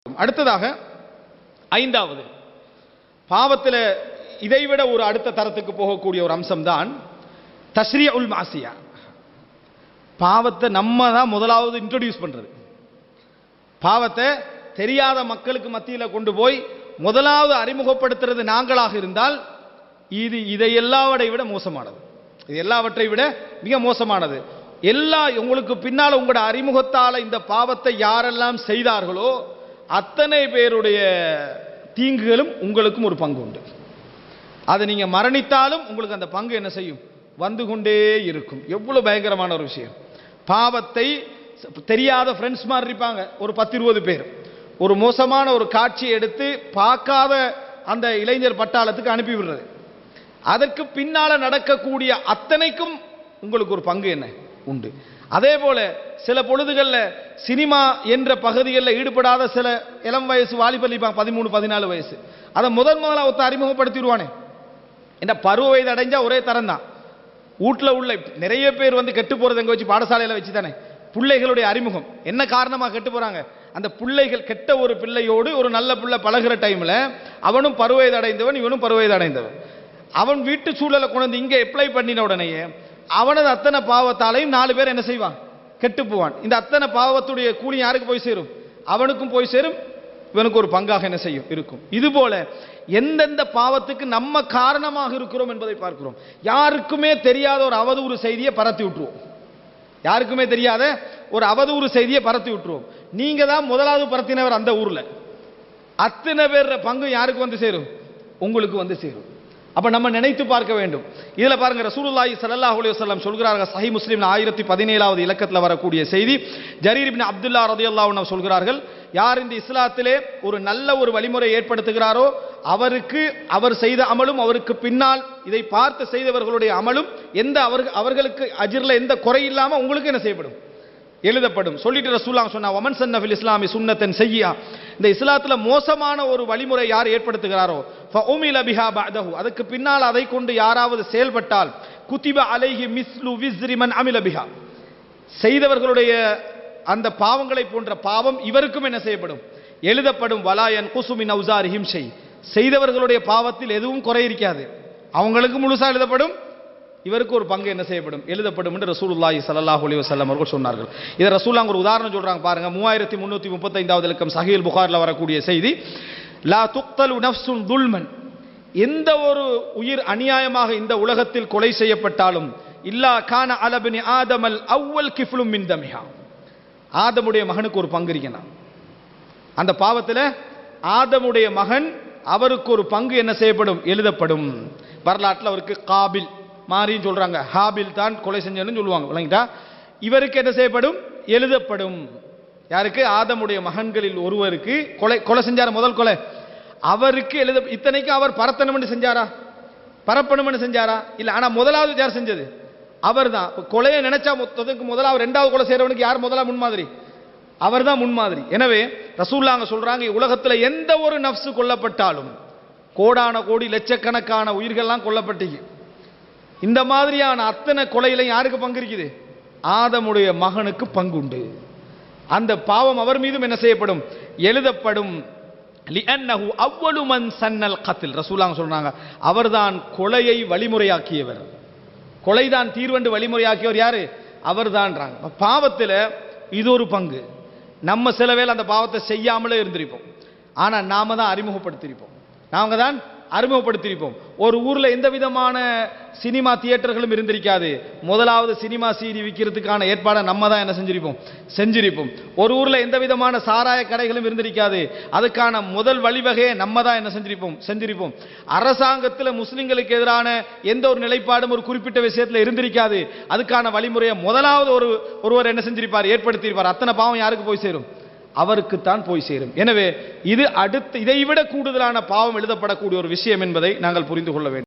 அடுத்ததாக ஐந்தாவது பாவத்தில் இதைவிட ஒரு அடுத்த தரத்துக்கு போகக்கூடிய ஒரு அம்சம்தான் தஷ்ரீஉல் மாசியா. பாவத்தை நம்ம தான் முதலாவது இன்ட்ரோடியூஸ் பண்றது. பாவத்தை தெரியாத மக்களுக்கு மத்தியில் கொண்டு போய் முதலாவது அறிமுகப்படுத்துறது நாங்களாக இருந்தால் இது இதை எல்லாவற்றை விட மோசமானது. இது எல்லாவற்றை விட மிக மோசமானது. உங்களுக்கு பின்னால் உங்களோட அறிமுகத்தால் இந்த பாவத்தை யாரெல்லாம் செய்தார்களோ அத்தனை பேருடைய தீங்குகளும் உங்களுக்கும் ஒரு பங்கு உண்டு. அதை நீங்க மரணித்தாலும் உங்களுக்கு அந்த பங்கு என்ன செய்யும்? வந்து கொண்டே இருக்கும். எவ்வளவு பயங்கரமான ஒரு விஷயம். பாவத்தை தெரியாத ஃப்ரெண்ட்ஸ் மாதிரி இருப்பாங்க, ஒரு 10-20 பேர். ஒரு மோசமான ஒரு காட்சியை எடுத்து பார்க்காத அந்த இளைஞர் பட்டாளத்துக்கு அனுப்பி விடுறது. அதற்கு பின்னால நடக்கக்கூடிய அத்தனைக்கும் உங்களுக்கு ஒரு பங்கு என்ன உண்டு. அதே போல சில பொழுதுகளில் சினிமா என்ற பகுதிகளில் ஈடுபடாத சில இளம் வயசு வாலிபர் 13-14 வயசு, அதை முதல்ல ஒருத்த அறிமுகப்படுத்திடுவானே. இந்த பருவ வயது அடைஞ்சா ஒரே தரம் தான். வீட்டில் உள்ள நிறைய பேர் கெட்டு போறது எங்க வச்சு, பாடசாலையில் வச்சு தானே. பிள்ளைகளுடைய அறிமுகம் என்ன காரணமாக கெட்டு போறாங்க? அந்த பிள்ளைகள் கெட்ட ஒரு பிள்ளையோடு ஒரு நல்ல பிள்ளை பழகிற டைம்ல அவனும் பருவயது அடைந்தவன், இவனும் பருவயது அடைந்தவன். அவன் வீட்டு சூழலை கொண்டு இங்கே அப்ளை பண்ணின உடனேயே அவனது அத்தனை பாவத்தாலையும் 4 பேர் என்ன செய்வான்? கெட்டு போவான். இந்த அத்தனை பாவத்துடைய கூலி யாருக்கு போய் சேரும்? அவனுக்கும் போய் சேரும், இவனுக்கு ஒரு பங்காக என்ன செய்யும் இருக்கும். இது போல எந்தெந்த பாவத்துக்கு நம்ம காரணமாக இருக்கிறோம் என்பதை பார்க்கிறோம். யாருக்குமே தெரியாத ஒரு அவதூறு செய்தியை பரத்தி விட்டுருவோம். யாருக்குமே தெரியாத ஒரு அவதூறு செய்தியை பரத்தி விட்டுருவோம். நீங்க தான் முதலாவது பரத்தினவர் அந்த ஊர்ல. அத்தனை பேர் பங்கு யாருக்கு வந்து சேரும்? உங்களுக்கு வந்து சேரும். அப்ப நம்ம நினைத்து பார்க்க வேண்டும். இதுல பாருங்க, ரசூலுல்லாஹி ஸல்லல்லாஹு அலைஹி வஸல்லம் சொல்கிறார்கள், சஹீஹ் முஸ்லிம் 1017வது இலக்கத்தில் வரக்கூடிய செய்தி. ஜரீர் இப்னு அப்துல்லா ரலியல்லாஹு அன்ஹு சொல்கிறார்கள், யார் இந்த இஸ்லாத்திலே ஒரு நல்ல ஒரு வழிமுறை ஏற்படுத்துகிறாரோ அவருக்கு அவர் செய்த அமலும் அவருக்கு பின்னால் இதை பார்த்து செய்தவர்களுடைய அமலும் அவர்களுக்கு அஜ்ர்ல எந்த குறை இல்லாம உங்களுக்கு என்ன செய்யப்படும்? எழுதப்படும். சொல்லிட்டு ரசூலுல்லாஹ் சொன்னா, வமன் சன்ன ஃபில் இஸ்லாமி சுன்னத்தன் ஸய்யிஆ, இந்த இஸ்லாத்துல மோசமான ஒரு வழிமுறை யார் ஏற்படுத்துகிறாரோ ஃபஉமில பிஹா பஅதஹு, அதுக்கு பின்னால் அதை கொண்டு யாராவது செயல்பட்டால் குதிப அலைஹி மிஸ்லு விஸ்ரி மன் அமில பிஹா, செய்தவர்களுடைய அந்த பாவங்களை போன்ற பாவம் இவருக்கும் என்ன செய்யப்படும்? எழுதப்படும். வலா யன்குசு மின் அவ்ஸாரிஹிம் ஷை, செய்தவர்களுடைய பாவத்தில் எதுவும் குறை இருக்காது, அவங்களுக்கு முழுசா எழுதப்படும், இவருக்கு ஒரு பங்கு என்ன செய்யப்படும்? எழுதப்படும் என்று ரசூலுல்லாஹி ஸல்லல்லாஹு அலைஹி வஸல்லம் அவர்கள் சொன்னார்கள். இதை ரசூலுல்லாஹ் ஒரு உதாரணம் சொல்றாங்க பாருங்க. 3335வது இலக்கம் சஹீஹ் புகாரில் வரக்கூடிய செய்தி. லா துக்தலு நஃப்சுன் துல்மன், எந்த ஒரு உயிர் அநியாயமாக இந்த உலகத்தில் கொலை செய்யப்பட்டாலும் இல்லா கான அலபினி ஆதமல் அவ்வல் கிஃப்லும் மின் தமிஹா, ஆதமுடைய மகனுக்கு ஒரு பங்கு இருக்கணும். அந்த பாவத்தில் ஆதமுடைய மகன் அவருக்கு ஒரு பங்கு என்ன செய்யப்படும்? எழுதப்படும். வரலாற்றில் அவருக்கு காபில் மாறின்னு சொல்றாங்க, ஹாபில் தான் கொலை செஞ்சன்னு சொல்லுவாங்க. விளங்கிட்டா? இவருக்கு என்ன செய்யப்படும்? எழுதப்படும். யாருக்கு? ஆதமுடைய மகன்களில் ஒருவருக்கு கொலை செஞ்சார, முதல் கொலை அவருக்கு எழுத. இத்தனைக்கு அவர் பரத்தனம் செஞ்சாரா? பரப்பணும் செஞ்சாரா? இல்ல. ஆனா முதலாவது யார் செஞ்சது? அவர் தான். கொலையை நினைச்சா மொத்தத்துக்கு முதலாவது 2வது கொலை செய்யறவனுக்கு யார் முதலா முன்மாதிரி? அவர் தான் முன்மாதிரி. எனவே ரசூலுல்லாஹ் சொல்றாங்க, உலகத்துல எந்த ஒரு நஃப்ஸ் கொல்லப்பட்டாலும், கோடான கோடி லட்சக்கணக்கான உயிர்கள்லாம் கொல்லப்பட்டீங்க, இந்த மாதிரியான அத்தனை கொலையில யாருக்கு பங்கு இருக்குது? ஆதமுடைய மகனுக்கு பங்குண்டு. அந்த பாவம் அவர் மீதும் என்ன செய்யப்படும்? எழுதப்படும். லிஅன்னஹு அவ்வலு மன் சன்னல் கத்ல், ரசூலுல்லாஹ் சொல்றாங்க, அவர்தான் கொலையை வழிமுறையாக்கியவர். கொலைதான் தீர்வண்டு வழிமுறையாக்கியவர் யாரு? அவர்தான்றாங்க. பாவத்தில் இது ஒரு பங்கு. நம்ம சில வேளை அந்த பாவத்தை செய்யாமலே இருந்திருப்போம், ஆனா நாம தான் அறிமுகப்படுத்தியிருப்போம். நாம தான் அறிமுகப்படுத்தியிருப்போம். ஒரு ஊர்ல எந்த விதமான சினிமா தியேட்டர்களும் இருந்திருக்காது. முதலாவது சினிமா சீடி விற்கிறதுக்கான ஏற்பாடை நம்ம தான் என்ன செஞ்சிருப்போம். ஒரு ஊர்ல எந்த விதமான சாராய கடைகளும் இருந்திருக்காது. அதுக்கான முதல் வழிவகையை நம்ம தான் என்ன செஞ்சிருப்போம். அரசாங்கத்தில் முஸ்லிம்களுக்கு எதிரான எந்த ஒரு நிலைப்பாடும் ஒரு குறிப்பிட்ட விஷயத்தில் இருந்திருக்காது. அதுக்கான வழிமுறையை முதலாவது ஒருவர் என்ன செஞ்சிருப்பார்? ஏற்படுத்தியிருப்பார். அத்தனை பாவம் யாருக்கு போய் சேரும்? அவருக்குத்தான் போய் சேரும். எனவே இது அடுத்து இதைவிட கூடுதலான பாவம் எழுதப்படக்கூடிய ஒரு விஷயம் என்பதை நாங்கள் புரிந்து கொள்ள வேண்டும்.